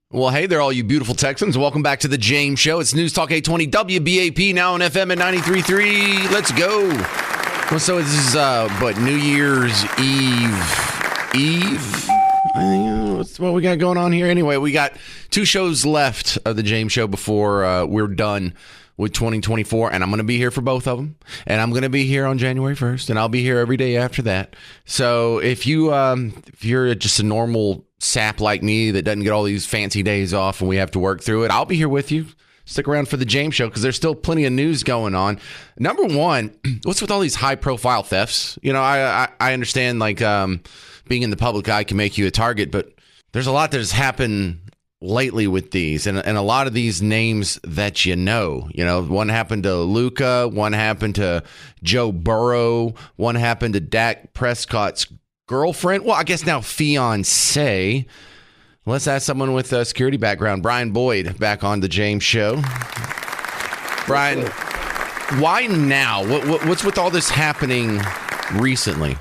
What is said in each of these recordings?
Well, hey there, all you beautiful Texans. Welcome back to the James Show. It's News Talk 820 WBAP, now on FM at 93.3. Let's go. Well, so this is, New Year's Eve? I think that's what we got going on here. Anyway, we got 2 shows left of the James Show before we're done with 2024, and I'm going to be here for both of them, and I'm going to be here on January 1st, and I'll be here every day after that. So if you're just a normal sap like me that doesn't get all these fancy days off and we have to work through it, I'll be here with you. Stick around for the James Show because there's still plenty of news going on. Number one, what's with all these high-profile thefts? You know, I understand being in the public eye can make you a target, but there's a lot that has happened lately with these, and a lot of these names that you know, one happened to Luka, one happened to Joe Burrow, one happened to Dak Prescott's girlfriend. Well, I guess now fiance. Let's ask someone with a security background. Brian Boyd back on the James Show. Brian, why now? What's with all this happening recently?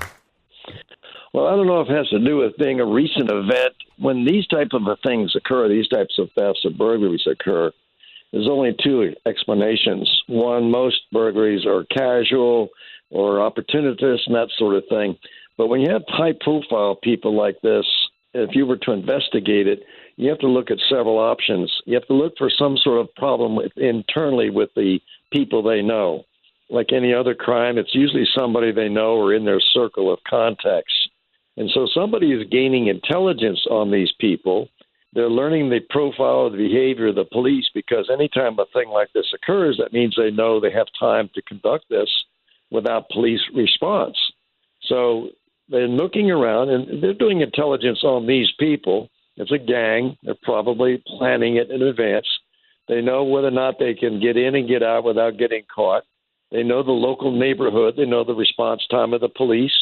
Well, I don't know if it has to do with being a recent event. When these type of things occur, these types of thefts or burglaries occur, there's only 2 explanations. One, most burglaries are casual or opportunist and that sort of thing. But when you have high-profile people like this, if you were to investigate it, you have to look at several options. You have to look for some sort of problem internally with the people they know. Like any other crime, it's usually somebody they know or in their circle of contacts. And so somebody is gaining intelligence on these people. They're learning the profile of the behavior of the police because anytime a thing like this occurs, that means they know they have time to conduct this without police response. So they're looking around and they're doing intelligence on these people. It's a gang. They're probably planning it in advance. They know whether or not they can get in and get out without getting caught. They know the local neighborhood. They know the response time of the police.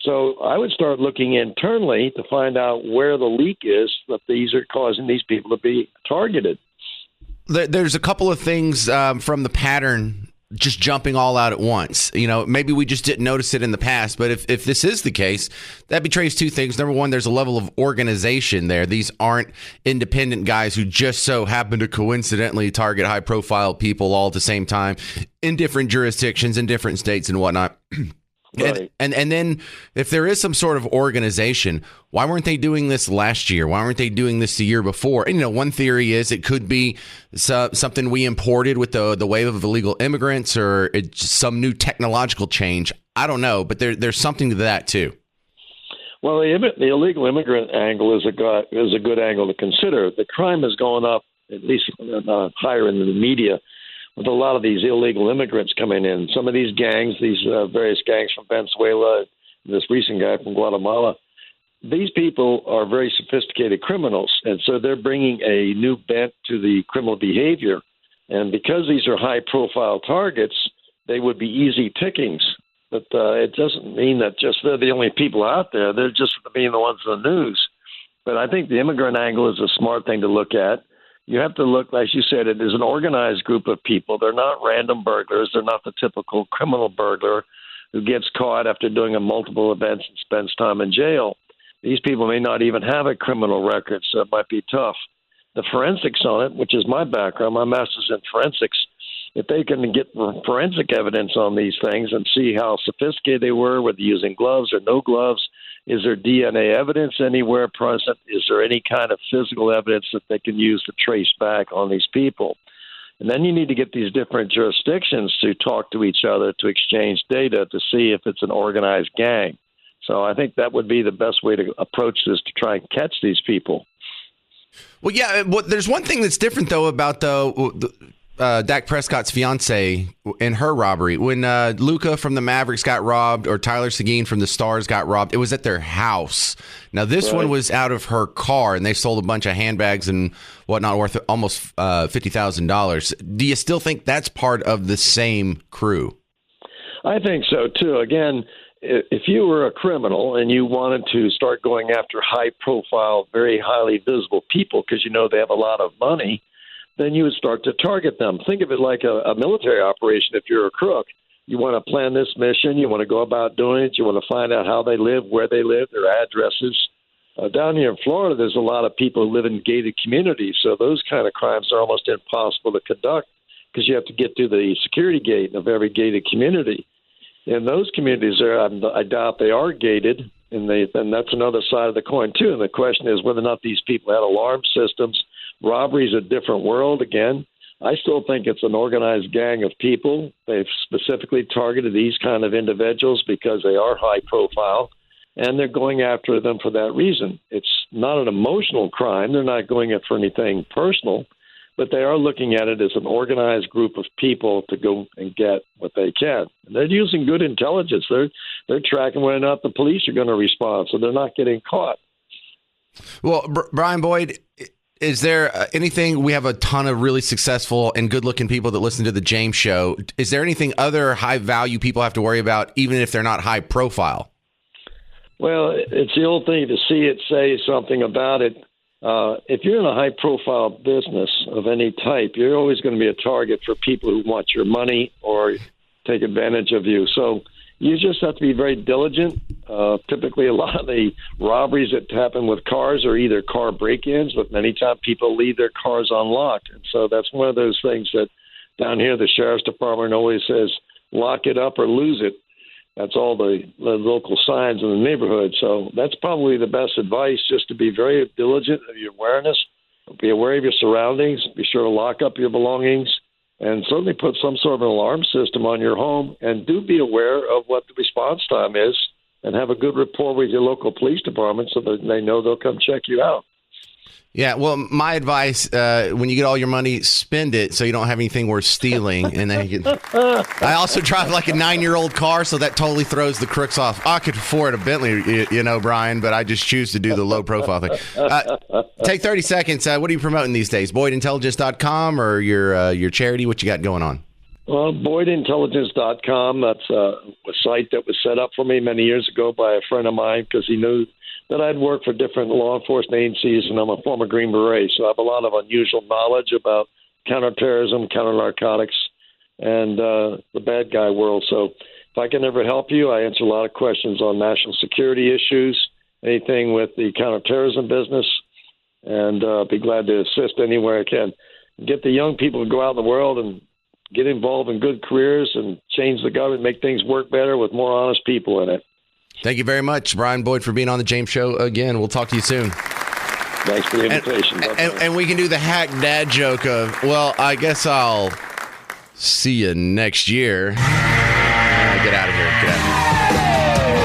So I would start looking internally to find out where the leak is that these are causing these people to be targeted. There's a couple of things from the pattern just jumping all out at once. Maybe we just didn't notice it in the past, but if this is the case, that betrays 2 things. Number one, there's a level of organization there. These aren't independent guys who just so happen to coincidentally target high-profile people all at the same time in different jurisdictions, in different states and whatnot. Right. And then if there is some sort of organization, why weren't they doing this last year? Why weren't they doing this the year before? And, one theory is it could be something we imported with the wave of illegal immigrants, or it's some new technological change. I don't know, but there's something to that too. Well, the illegal immigrant angle is a good angle to consider. The crime has gone up, at least higher in the media, with a lot of these illegal immigrants coming in. Some of these gangs, these various gangs from Venezuela, this recent guy from Guatemala, these people are very sophisticated criminals, and so they're bringing a new bent to the criminal behavior. And because these are high-profile targets, they would be easy pickings. But it doesn't mean that just they're the only people out there. They're just being the ones in the news. But I think the immigrant angle is a smart thing to look at. You have to look, as you said, it is an organized group of people. They're not random burglars. They're not the typical criminal burglar who gets caught after doing multiple events and spends time in jail. These people may not even have a criminal record, so it might be tough. The forensics on it, which is my background, my master's in forensics, if they can get forensic evidence on these things and see how sophisticated they were, whether using gloves or no gloves, is there DNA evidence anywhere present? Is there any kind of physical evidence that they can use to trace back on these people? And then you need to get these different jurisdictions to talk to each other, to exchange data, to see if it's an organized gang. So I think that would be the best way to approach this to try and catch these people. Well, yeah, there's one thing that's different, though, about Dak Prescott's fiance in her robbery. When Luka from the Mavericks got robbed, or Tyler Seguin from the Stars got robbed, it was at their house. Now, this one was out of her car, and they sold a bunch of handbags and whatnot worth almost $50,000. Do you still think that's part of the same crew? I think so, too. Again, if you were a criminal and you wanted to start going after high-profile, very highly visible people because you know they have a lot of money, then you would start to target them. Think of it like a military operation. If you're a crook, you want to plan this mission, you want to go about doing it, you want to find out how they live, where they live, their addresses, Down here in Florida, there's a lot of people who live in gated communities, so those kind of crimes are almost impossible to conduct because you have to get through the security gate of every gated community. In those communities, I doubt they are gated, and that's another side of the coin, too. And the question is whether or not these people had alarm systems. Robbery's a different world, again. I still think it's an organized gang of people. They've specifically targeted these kind of individuals because they are high profile, and they're going after them for that reason. It's not an emotional crime. They're not going after anything personal, but they are looking at it as an organized group of people to go and get what they can. And they're using good intelligence. They're tracking whether or not the police are going to respond, so they're not getting caught. Well, Brian Boyd, is there anything? We have a ton of really successful and good-looking people that listen to the James Show. Is there anything other high-value people have to worry about, even if they're not high-profile? Well, it's the old thing to see it, say something about it. If you're in a high-profile business of any type, you're always going to be a target for people who want your money or take advantage of you. So you just have to be very diligent. Typically, a lot of the robberies that happen with cars are either car break-ins, but many times people leave their cars unlocked. And so that's one of those things that down here the sheriff's department always says, lock it up or lose it. That's all the local signs in the neighborhood. So that's probably the best advice, just to be very diligent of your awareness, be aware of your surroundings, be sure to lock up your belongings, and certainly put some sort of an alarm system on your home, and do be aware of what the response time is and have a good rapport with your local police department so that they know they'll come check you out. Yeah, well, my advice, when you get all your money, spend it so you don't have anything worth stealing. And then you can... I also drive like a 9-year-old car, so that totally throws the crooks off. I could afford a Bentley, Brian, but I just choose to do the low-profile thing. Take 30 seconds. What are you promoting these days? BoydIntelligence.com or your charity? What you got going on? Well, BoydIntelligence.com. That's a site that was set up for me many years ago by a friend of mine because he knew that I'd worked for different law enforcement agencies, and I'm a former Green Beret, so I have a lot of unusual knowledge about counterterrorism, counter-narcotics, and the bad guy world. So if I can ever help you, I answer a lot of questions on national security issues, anything with the counterterrorism business, and be glad to assist anywhere I can. Get the young people to go out in the world and get involved in good careers and change the government, make things work better with more honest people in it. Thank you very much, Brian Boyd, for being on the James Show again. We'll talk to you soon. Thanks for the invitation. And we can do the hack dad joke of, well, I guess I'll see you next year. Get out of here.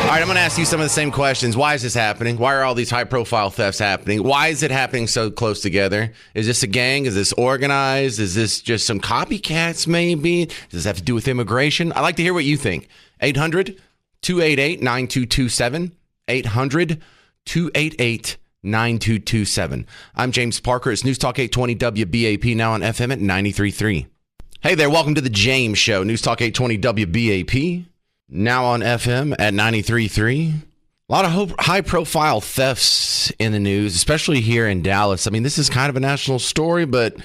All right, I'm going to ask you some of the same questions. Why is this happening? Why are all these high-profile thefts happening? Why is it happening so close together? Is this a gang? Is this organized? Is this just some copycats, maybe? Does this have to do with immigration? I'd like to hear what you think. 800-288-9227. 800-288-9227. I'm James Parker. It's News Talk 820 WBAP, now on FM at 93.3. Hey there, welcome to the James Show. News Talk 820 WBAP, now on FM at 93.3. A lot of high-profile thefts in the news, especially here in Dallas. I mean, this is kind of a national story, but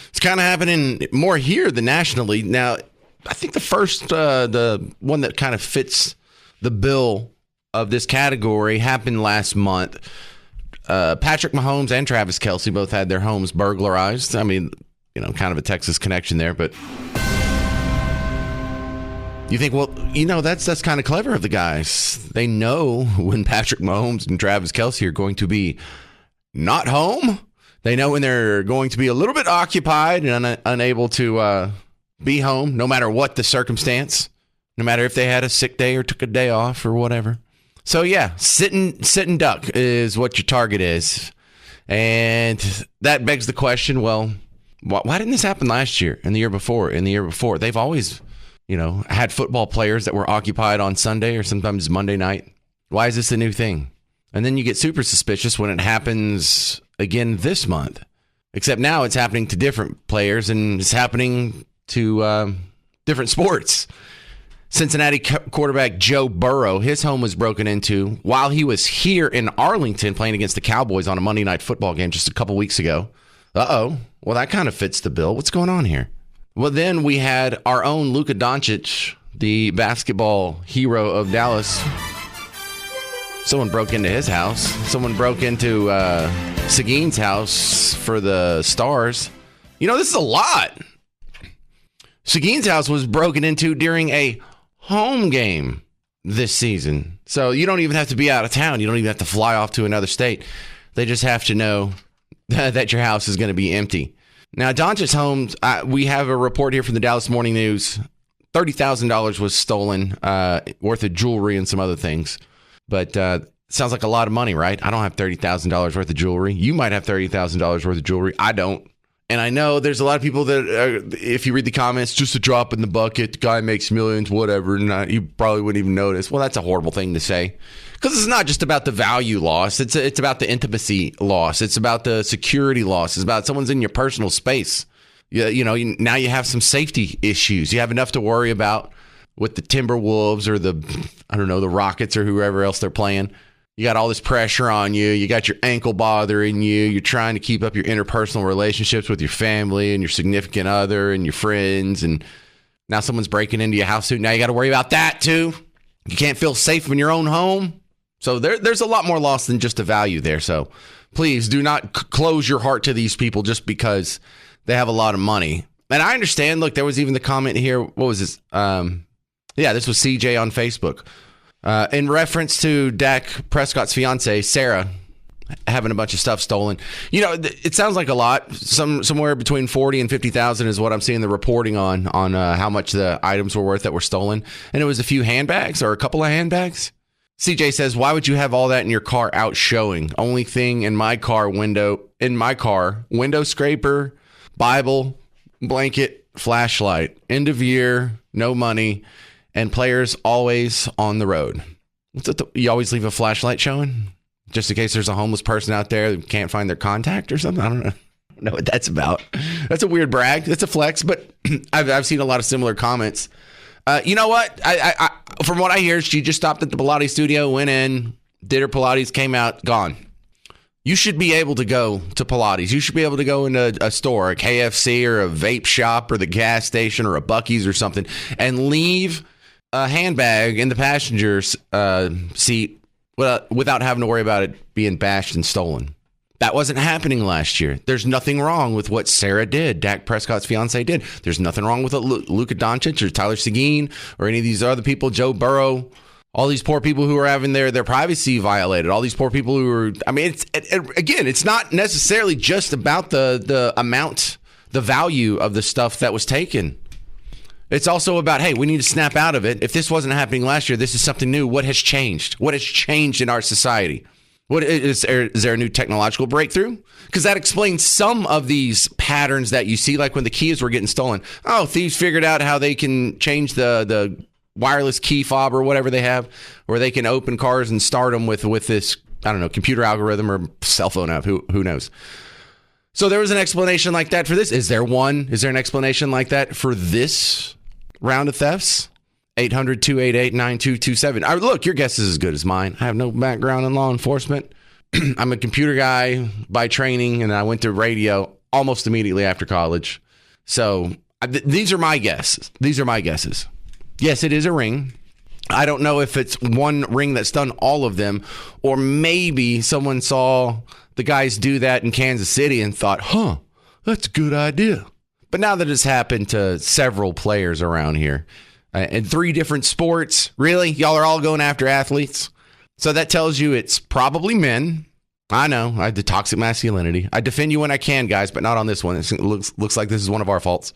it's kind of happening more here than nationally. Now, I think the one that kind of fits the bill of this category happened last month. Patrick Mahomes and Travis Kelce both had their homes burglarized. I mean, kind of a Texas connection there, but you think, well, that's kind of clever of the guys. They know when Patrick Mahomes and Travis Kelce are going to be not home. They know when they're going to be a little bit occupied and unable to be home, no matter what the circumstance, no matter if they had a sick day or took a day off or whatever. So, yeah, sit and duck is what your target is. And that begs the question, well, why didn't this happen last year and the year before and the year before? They've always, had football players that were occupied on Sunday or sometimes Monday night. Why is this a new thing? And then you get super suspicious when it happens again this month. Except now it's happening to different players and it's happening to different sports. Cincinnati quarterback Joe Burrow, his home was broken into while he was here in Arlington playing against the Cowboys on a Monday night football game just a couple weeks ago. Uh-oh. Well, that kind of fits the bill. What's going on here? Well, then we had our own Luka Doncic, the basketball hero of Dallas, Someone broke into his house. Someone broke into Seguin's house for the Stars. This is a lot. Seguin's house was broken into during a home game this season. So you don't even have to be out of town. You don't even have to fly off to another state. They just have to know that your house is going to be empty. Now, Doncic's home, we have a report here from the Dallas Morning News. $30,000 was stolen, worth of jewelry and some other things. But sounds like a lot of money, right? I don't have $30,000 worth of jewelry. You might have $30,000 worth of jewelry. I don't. And I know there's a lot of people that, if you read the comments, just a drop in the bucket, the guy makes millions, whatever, and you probably wouldn't even notice. Well, that's a horrible thing to say. Because it's not just about the value loss. It's about the intimacy loss. It's about the security loss. It's about someone's in your personal space. Now you have some safety issues. You have enough to worry about with the Timberwolves or the Rockets or whoever else they're playing. You got all this pressure on you. You got your ankle bothering you. You're trying to keep up your interpersonal relationships with your family and your significant other and your friends. And now someone's breaking into your house too. Now you got to worry about that too. You can't feel safe in your own home. So there's a lot more loss than just a value there. So please do not close your heart to these people just because they have a lot of money. And I understand. Look, there was even the comment here. What was this? This was CJ on Facebook. In reference to Dak Prescott's fiance, Sarah, having a bunch of stuff stolen. It sounds like a lot. Somewhere between 40 and 50,000 is what I'm seeing the reporting on how much the items were worth that were stolen. And it was a few handbags or a couple of handbags. CJ says, why would you have all that in your car out showing? Only thing in my car, window scraper, Bible, blanket, flashlight. End of year, no money. And players always on the road. You always leave a flashlight showing? Just in case there's a homeless person out there who can't find their contact or something? I don't know what that's about. That's a weird brag. That's a flex, but I've seen a lot of similar comments. You know what? I from what I hear, she just stopped at the Pilates studio, went in, did her Pilates, came out, gone. You should be able to go to Pilates. You should be able to go into a store, a KFC or a vape shop or the gas station or a Buc-ee's or something, and leave a handbag in the passenger's seat without having to worry about it being bashed and stolen. That wasn't happening last year. There's nothing wrong with what Sarah did, Dak Prescott's fiance did. There's nothing wrong with Luka Doncic or Tyler Seguin or any of these other people, Joe Burrow, all these poor people who are having their privacy violated, all these poor people who are, it's not necessarily just about the amount, the value of the stuff that was taken. It's also about, hey, we need to snap out of it. If this wasn't happening last year, this is something new. What has changed? What has changed in our society? Is there a new technological breakthrough? Because that explains some of these patterns that you see, like when the keys were getting stolen. Oh, thieves figured out how they can change the wireless key fob or whatever they have, where they can open cars and start them with this, computer algorithm or cell phone app. Who knows? So there was an explanation like that for this. Is there an explanation like that for this round of thefts? 800-288-9227. Look, your guess is as good as mine. I have no background in law enforcement. I'm a computer guy by training, and I went to radio almost immediately after college. So these are my guesses. Yes, it is a ring. I don't know if it's one ring that's done all of them, or maybe someone saw the guys do that in Kansas City and thought, that's a good idea. But now that it's happened to several players around here, in 3 different sports. Really? Y'all are all going after athletes? So that tells you it's probably men. I know. I did toxic masculinity. I defend you when I can, guys, but not on this one. It looks like this is one of our faults.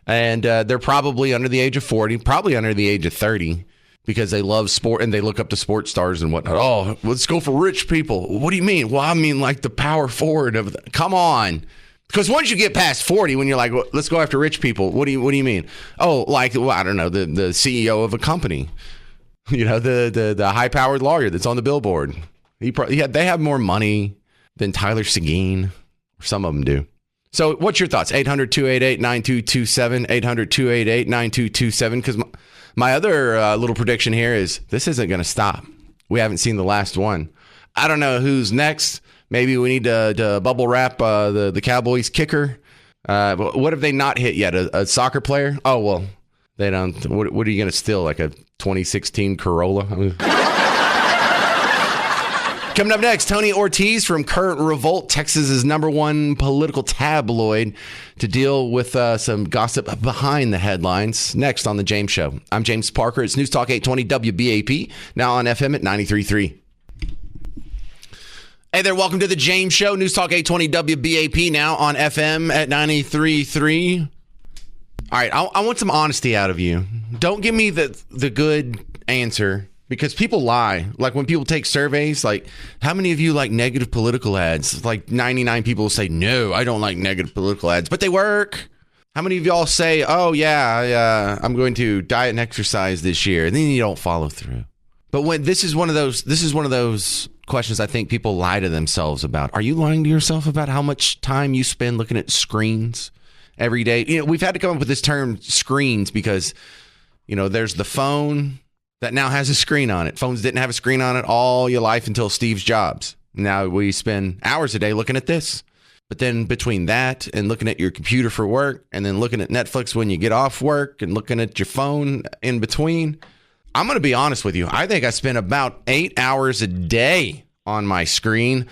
And they're probably under the age of 40, probably under the age of 30, because they love sport and they look up to sports stars and whatnot. Oh, let's go for rich people. What do you mean? Well, I mean like the power forward of come on. Because once you get past 40, when you're like, well, let's go after rich people, what do you mean? Oh, like, well, I don't know, the CEO of a company, the high-powered lawyer that's on the billboard. They have more money than Tyler Seguin. Some of them do. So what's your thoughts? 800-288-9227, 800-288-9227. Because my other little prediction here is this isn't going to stop. We haven't seen the last one. I don't know who's next. Maybe we need to bubble wrap the Cowboys kicker. What have they not hit yet? A soccer player? Oh, well, they don't. What are you going to steal? Like a 2016 Corolla? Coming up next, Tony Ortiz from Current Revolt, Texas's #1 political tabloid, to deal with some gossip behind the headlines. Next on The James Show. I'm James Parker. It's News Talk 820 WBAP, now on FM at 93.3. Hey there, welcome to The James Show. News Talk 820 WBAP, now on FM at 93.3. All right, I want some honesty out of you. Don't give me the good answer. Because people lie. Like when people take surveys, like how many of you like negative political ads? Like 99 people will say, no, I don't like negative political ads, but they work. How many of y'all say, oh yeah, I'm going to diet and exercise this year, and then you don't follow through? But when this is one of those questions I think people lie to themselves about. Are you lying to yourself about how much time you spend looking at screens every day? You know, we've had to come up with this term screens because, you know, there's the phone that now has a screen on it. Phones didn't have a screen on it all your life until Steve Jobs. Now we spend hours a day looking at this. But then between that and looking at your computer for work and then looking at Netflix when you get off work and looking at your phone in between, I'm going to be honest with you. I think I spend about 8 hours a day on my screen.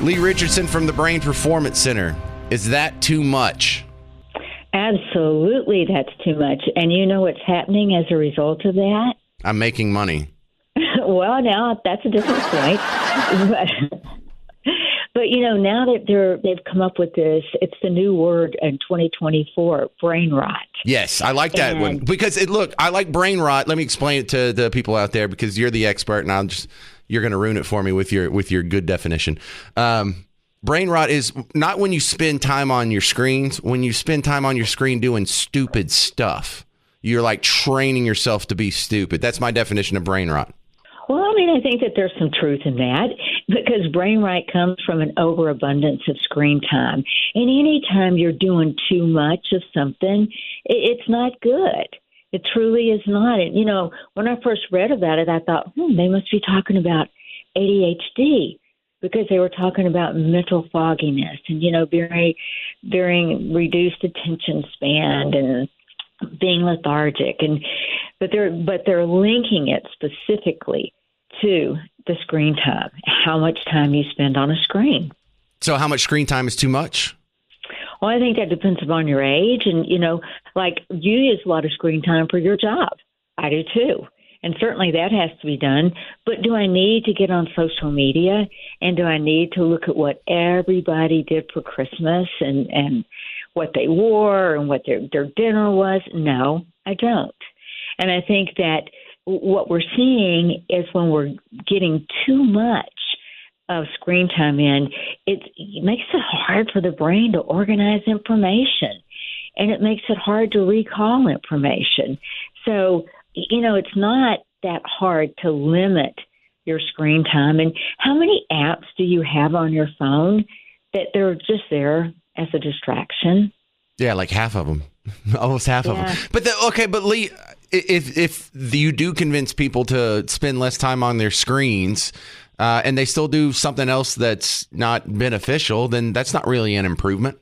Lee Richardson from the Brain Performance Center. Is that too much? Absolutely, that's too much. And you know what's happening as a result of that? I'm making money. Well, now that's a different point. But you know, now that they've come up with this, it's the new word in 2024, brain rot. Yes, I like that one because I like brain rot. Let me explain it to the people out there because you're the expert, and you're going to ruin it for me with your good definition. Brain rot is not when you spend time on your screens. When you spend time on your screen doing stupid stuff. You're like training yourself to be stupid. That's my definition of brain rot. Well, I mean, I think that there's some truth in that because brain rot comes from an overabundance of screen time. And any time you're doing too much of something, it's not good. It truly is not. And, you know, when I first read about it, I thought, they must be talking about ADHD because they were talking about mental fogginess and, you know, very, very reduced attention span and being lethargic, but they're linking it specifically to the screen time, how much time you spend on a screen. So how much screen time is too much? Well, I think that depends upon your age, and you know, like you use a lot of screen time for your job. I do too, and certainly that has to be done. But do I need to get on social media, and do I need to look at what everybody did for Christmas and what they wore and what their dinner was? No, I don't. And I think that what we're seeing is when we're getting too much of screen time in, it makes it hard for the brain to organize information, and it makes it hard to recall information. So, you know, it's not that hard to limit your screen time. And how many apps do you have on your phone that they're just there as a distraction? Yeah, like half of them, almost half of them. But Lee, if you do convince people to spend less time on their screens and they still do something else that's not beneficial, then that's not really an improvement.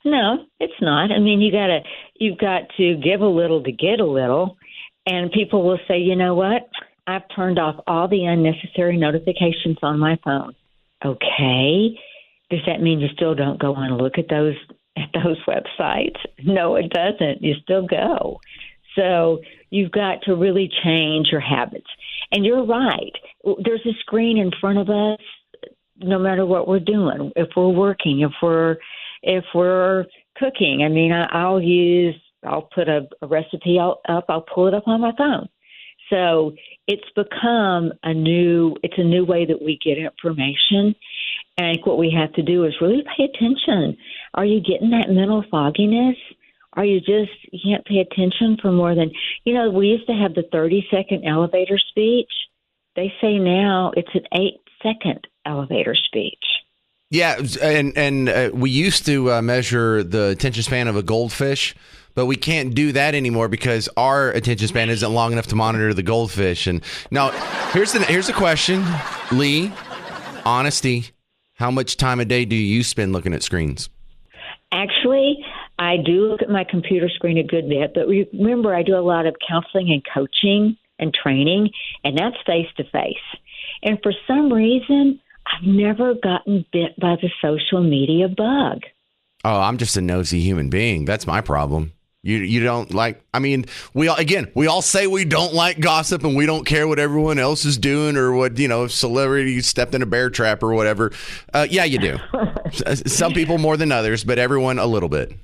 No, it's not. I mean, you've got to give a little to get a little, and people will say, you know what? I've turned off all the unnecessary notifications on my phone. Okay. Does that mean you still don't go and look at those websites? No, it doesn't. You still go. So you've got to really change your habits. And you're right. There's a screen in front of us no matter what we're doing. If we're working, if we're cooking, I mean, I'll put a recipe up, I'll pull it up on my phone. So it's become a new way that we get information. And I think what we have to do is really pay attention. Are you getting that mental fogginess? Are you can't pay attention for more than, you know, we used to have the 30-second elevator speech. They say now it's an 8-second elevator speech. Yeah, and we used to measure the attention span of a goldfish, but we can't do that anymore because our attention span isn't long enough to monitor the goldfish. And now, here's the question, Lee, honesty. How much time a day do you spend looking at screens? Actually, I do look at my computer screen a good bit, but remember, I do a lot of counseling and coaching and training, and that's face-to-face. And for some reason, I've never gotten bit by the social media bug. Oh, I'm just a nosy human being. That's my problem. You don't like, I mean, we all say we don't like gossip and we don't care what everyone else is doing or what, if celebrities stepped in a bear trap or whatever. Yeah, you do. Some people more than others, but everyone a little bit.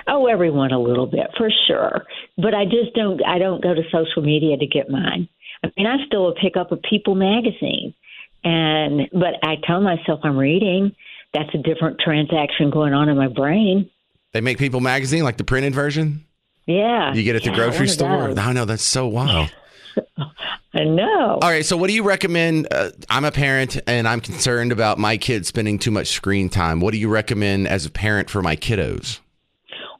Oh, everyone a little bit, for sure. But I don't go to social media to get mine. I mean, I still pick up a People magazine, but I tell myself I'm reading. That's a different transaction going on in my brain. They make People magazine, like the printed version? Yeah. You get it at the grocery store? I know, that's so wild. I know. All right, so what do you recommend? I'm a parent, and I'm concerned about my kids spending too much screen time. What do you recommend as a parent for my kiddos?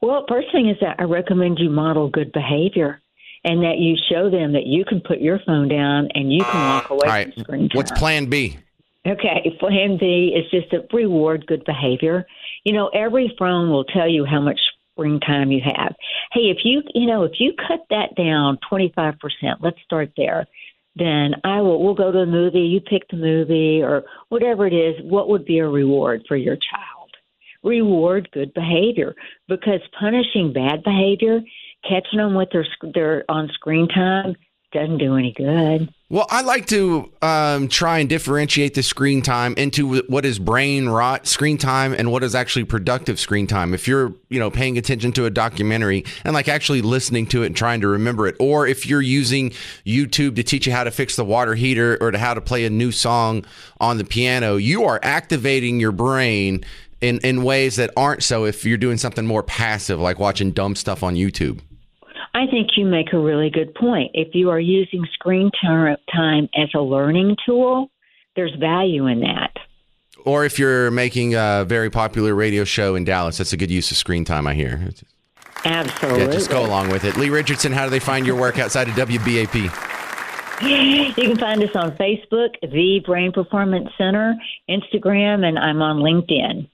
Well, first thing is that I recommend you model good behavior and that you show them that you can put your phone down and you can walk away from screen time. What's plan B? Okay, plan B is just to reward good behavior. Every phone will tell you how much screen time you have. Hey, if you cut that down 25%, let's start there. Then we'll go to a movie. You pick the movie or whatever it is. What would be a reward for your child? Reward good behavior, because punishing bad behavior, catching them with their on screen time, doesn't do any good. Well, I like to try and differentiate the screen time into what is brain rot screen time and what is actually productive screen time. If you're, paying attention to a documentary and like actually listening to it and trying to remember it, or if you're using YouTube to teach you how to fix the water heater or to how to play a new song on the piano, you are activating your brain in ways that aren't so if you're doing something more passive, like watching dumb stuff on YouTube. I think you make a really good point. If you are using screen time as a learning tool, there's value in that. Or if you're making a very popular radio show in Dallas, that's a good use of screen time, I hear. Absolutely. Yeah, just go along with it. Lee Richardson, how do they find your work outside of WBAP? You can find us on Facebook, The Brain Performance Center, Instagram, and I'm on LinkedIn.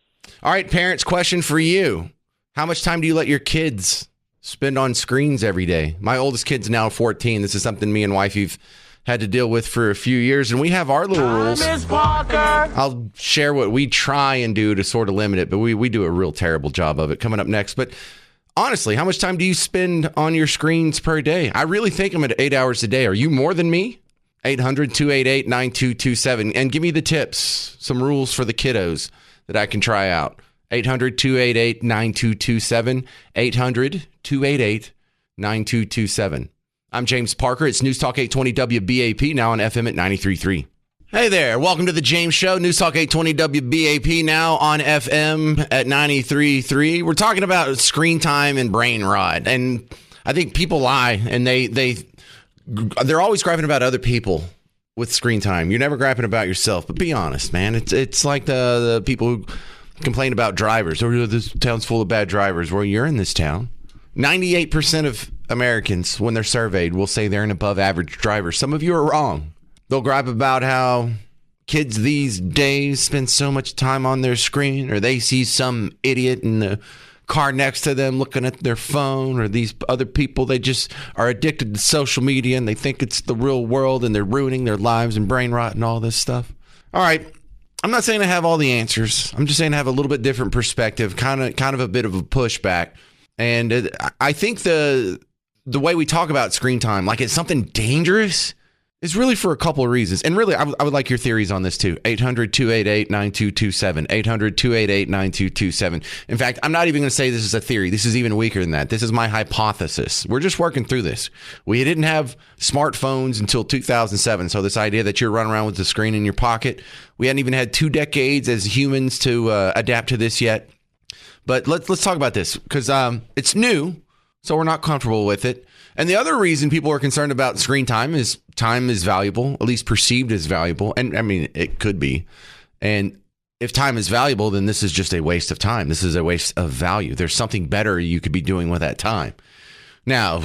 All right, parents, question for you. How much time do you let your kids spend on screens every day? My oldest kid's now 14. This is something me and wifey've had to deal with for a few years, and we have our little rules. I'll share what we try and do to sort of limit it, but we do a real terrible job of it coming up next. But honestly, how much time do you spend on your screens per day? I really think I'm at 8 hours a day. Are you more than me? 800-288-9227. And give me the tips, some rules for the kiddos that I can try out. 800-288-9227. 800-288-9227. I'm James Parker. It's News Talk 820 WBAP, now on FM at 93.3. Hey there. Welcome to the James Show. News Talk 820 WBAP, now on FM at 93.3. We're talking about screen time and brain rot. And I think people lie, and they're always griping about other people with screen time. You're never griping about yourself, but be honest, man. It's like the people who complain about drivers. Or this town's full of bad drivers. Well, you're in this town. 98% of Americans, when they're surveyed, will say they're an above average driver. Some of you are wrong. They'll gripe about how kids these days spend so much time on their screen, or they see some idiot in the car next to them looking at their phone, or these other people, they just are addicted to social media and they think it's the real world and they're ruining their lives and brain rot and all this stuff. All right. I'm not saying I have all the answers. I'm just saying I have a little bit different perspective, kind of a bit of a pushback. And I think the way we talk about screen time, like it's something dangerous, is really for a couple of reasons. And really, I would like your theories on this too. 800-288-9227. 800-288-9227. In fact, I'm not even going to say this is a theory. This is even weaker than that. This is my hypothesis. We're just working through this. We didn't have smartphones until 2007. So this idea that you're running around with the screen in your pocket, we hadn't even had 2 decades as humans to adapt to this yet. But let's talk about this because it's new, so we're not comfortable with it. And the other reason people are concerned about screen time is valuable, at least perceived as valuable. And I mean, it could be. And if time is valuable, then this is just a waste of time. This is a waste of value. There's something better you could be doing with that time. Now,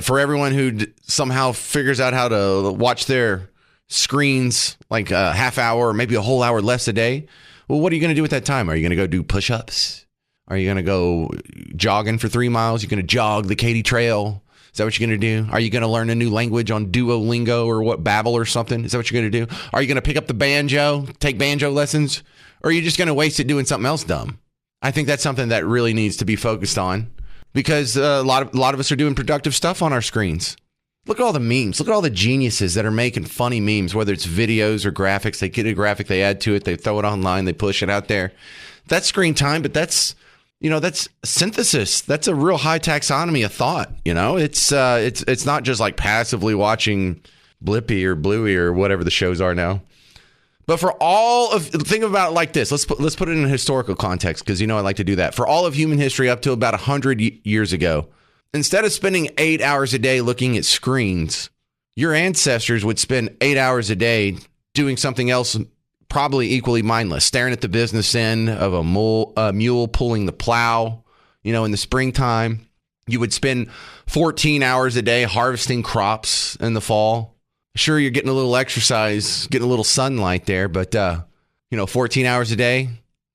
for everyone who somehow figures out how to watch their screens like a half hour or maybe a whole hour less a day, well, what are you going to do with that time? Are you going to go do push-ups? Are you going to go jogging for 3 miles? You're going to jog the Katy Trail? Is that what you're going to do? Are you going to learn a new language on Duolingo or Babbel or something? Is that what you're going to do? Are you going to pick up the banjo, take banjo lessons? Or are you just going to waste it doing something else dumb? I think that's something that really needs to be focused on because a lot of us are doing productive stuff on our screens. Look at all the memes. Look at all the geniuses that are making funny memes, whether it's videos or graphics. They get a graphic, they add to it, they throw it online, they push it out there. That's screen time, but that's synthesis. That's a real high taxonomy of thought. It's not just like passively watching Blippy or Bluey or whatever the shows are now. But think about it like this. Let's put it in a historical context because I like to do that. For all of human history up to about 100 years ago, instead of spending 8 hours a day looking at screens, your ancestors would spend 8 hours a day doing something else probably equally mindless, staring at the business end of a mule pulling the plow, in the springtime. You would spend 14 hours a day harvesting crops in the fall. Sure, you're getting a little exercise, getting a little sunlight there, but, 14 hours a day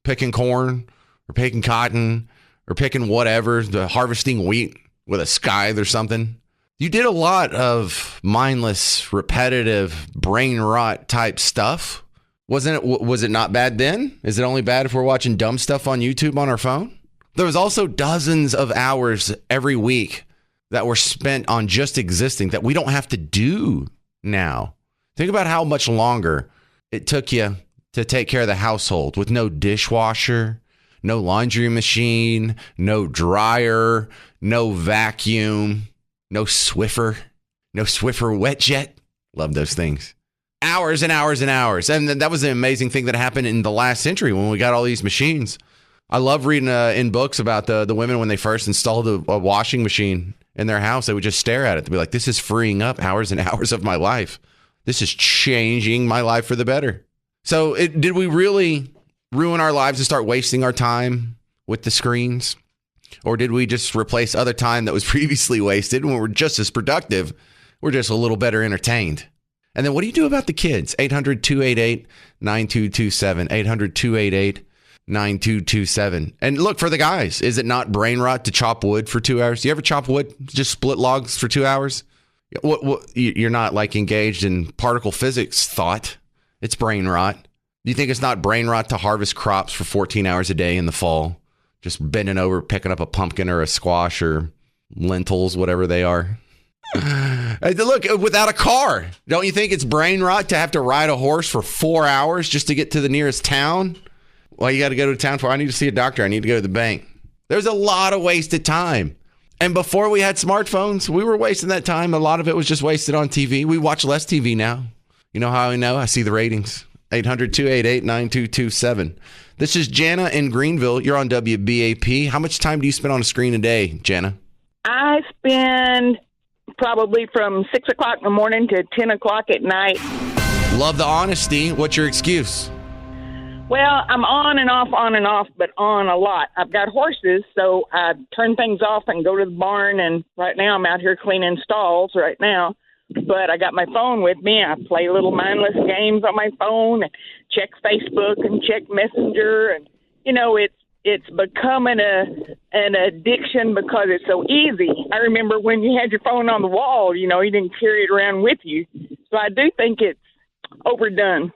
picking corn or picking cotton or picking whatever, harvesting wheat with a scythe or something. You did a lot of mindless, repetitive, brain rot type stuff. Was it not bad then? Is it only bad if we're watching dumb stuff on YouTube on our phone? There was also dozens of hours every week that were spent on just existing that we don't have to do now. Think about how much longer it took you to take care of the household with no dishwasher, no laundry machine, no dryer, no vacuum, no Swiffer wet jet. Love those things. Hours and hours and hours. And that was an amazing thing that happened in the last century when we got all these machines. I love reading in books about the women when they first installed a washing machine in their house. They would just stare at it. They'd be like, this is freeing up hours and hours of my life. This is changing my life for the better. So did we really ruin our lives and start wasting our time with the screens? Or did we just replace other time that was previously wasted when we're just as productive? We're just a little better entertained. And then what do you do about the kids? 800-288-9227. 800-288-9227. And look, for the guys, is it not brain rot to chop wood for 2 hours? Do you ever chop wood? Just split logs for 2 hours? You're not like engaged in particle physics thought. It's brain rot. Do you think it's not brain rot to harvest crops for 14 hours a day in the fall? Just bending over, picking up a pumpkin or a squash or lentils, whatever they are. Look, without a car, don't you think it's brain rot to have to ride a horse for 4 hours just to get to the nearest town? Well, you got to go to town for, I need to see a doctor. I need to go to the bank. There's a lot of wasted time. And before we had smartphones, we were wasting that time. A lot of it was just wasted on TV. We watch less TV now. You know how I know? I see the ratings. 800-288-9227. This is Jana in Greenville. You're on WBAP. How much time do you spend on a screen a day, Jana? I spend probably from 6 o'clock in the morning to 10 o'clock at night. Love the honesty. What's your excuse? Well, I'm on and off, but on a lot. I've got horses, so I turn things off and go to the barn, and right now I'm out here cleaning stalls right now. But I got my phone with me. I play little mindless games on my phone and check Facebook and check Messenger. And, it's becoming an addiction because it's so easy. I remember when you had your phone on the wall, you didn't carry it around with you. So I do think it's overdone.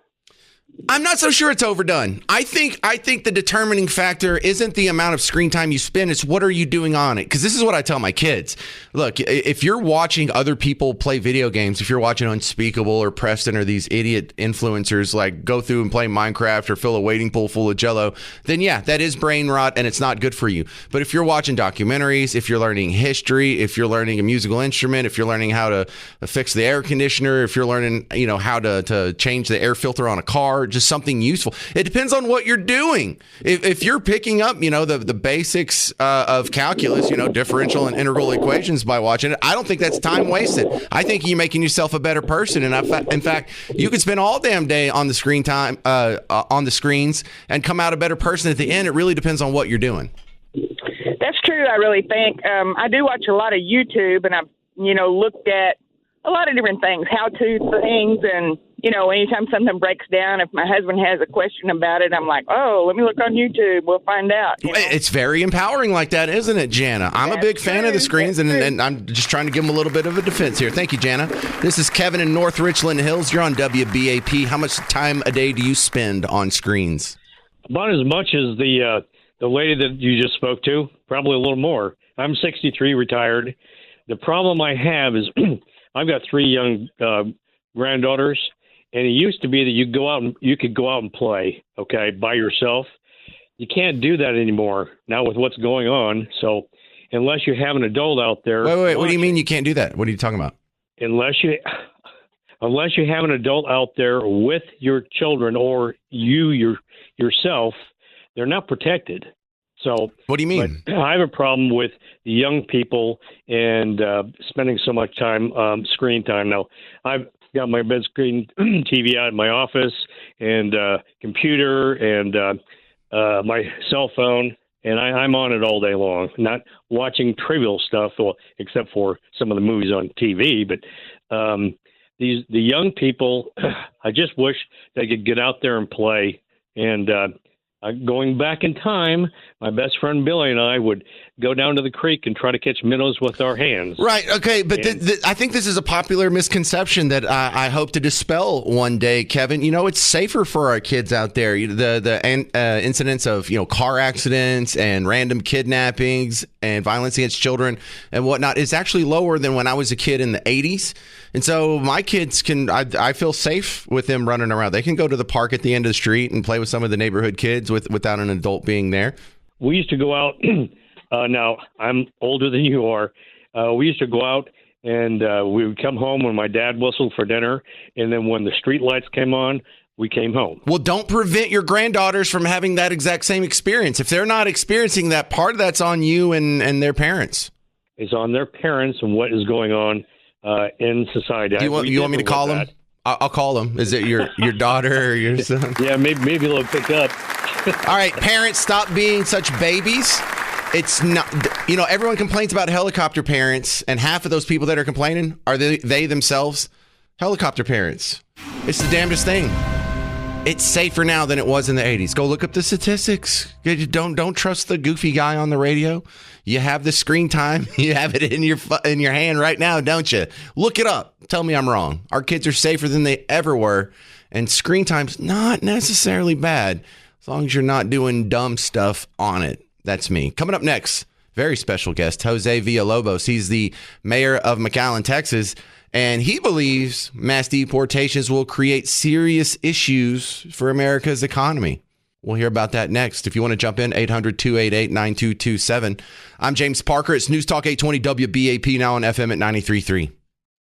I'm not so sure it's overdone. I think the determining factor isn't the amount of screen time you spend. It's what are you doing on it? Because this is what I tell my kids. Look, if you're watching other people play video games, if you're watching Unspeakable or Preston or these idiot influencers like go through and play Minecraft or fill a wading pool full of Jell-O, then yeah, that is brain rot and it's not good for you. But if you're watching documentaries, if you're learning history, if you're learning a musical instrument, if you're learning how to fix the air conditioner, if you're learning, how to change the air filter on a car, just something useful. It depends on what you're doing. If you're picking up, the basics of calculus, differential and integral equations by watching it, I don't think that's time wasted. I think you're making yourself a better person. And in fact, you could spend all damn day on the screen time, on the screens and come out a better person at the end. It really depends on what you're doing. That's true. I really think I do watch a lot of YouTube, and I've, looked at a lot of different things, how-to things, and, you know, anytime something breaks down, if my husband has a question about it, I'm like, oh, let me look on YouTube. We'll find out. You know? It's very empowering like that, isn't it, Jana? I'm a big fan of the screens, and I'm just trying to give them a little bit of a defense here. Thank you, Jana. This is Kevin in North Richland Hills. You're on WBAP. How much time a day do you spend on screens? About as much as the lady that you just spoke to, probably a little more. I'm 63, retired. The problem I have is I've got 3 young granddaughters, and it used to be that you could go out and play, okay, by yourself. You can't do that anymore now with what's going on. So unless you have an adult out there. Wait. What do you mean you can't do that? What are you talking about? Unless you have an adult out there with your children or yourself, they're not protected. So what do you mean? I have a problem with the young people and spending so much time screen time. Now, I've got my bed screen TV out in my office and computer and my cell phone, and I'm on it all day long, not watching trivial stuff, except for some of the movies on TV. But the young people, I just wish they could get out there and play. And going back in time, my best friend Billy and I would go down to the creek and try to catch minnows with our hands. Right. Okay. But I think this is a popular misconception that I hope to dispel one day, Kevin. You know, it's safer for our kids out there. The incidents of, car accidents and random kidnappings and violence against children and whatnot is actually lower than when I was a kid in the 80s. And so my kids I feel safe with them running around. They can go to the park at the end of the street and play with some of the neighborhood kids without an adult being there. We used to go out. Now, I'm older than you are. We used to go out and we would come home when my dad whistled for dinner. And then when the street lights came on, we came home. Well, don't prevent your granddaughters from having that exact same experience. If they're not experiencing that, part of that's on you and their parents. It's on their parents and what is going on in society. You want me to call them? I'll call them. Is it your daughter or your son? Yeah, maybe they'll pick up. All right, parents, stop being such babies. It's not, everyone complains about helicopter parents, and half of those people that are complaining are they themselves helicopter parents. It's the damnedest thing. It's safer now than it was in the 80s. Go look up the statistics. Don't trust the goofy guy on the radio. You have the screen time. You have it in your hand right now, don't you? Look it up. Tell me I'm wrong. Our kids are safer than they ever were, and screen time's not necessarily bad as long as you're not doing dumb stuff on it. That's me. Coming up next, very special guest, Jose Villalobos. He's the mayor of McAllen, Texas, and he believes mass deportations will create serious issues for America's economy. We'll hear about that next. If you want to jump in, 800-288-9227. I'm James Parker. It's News Talk 820 WBAP, now on FM at 93.3.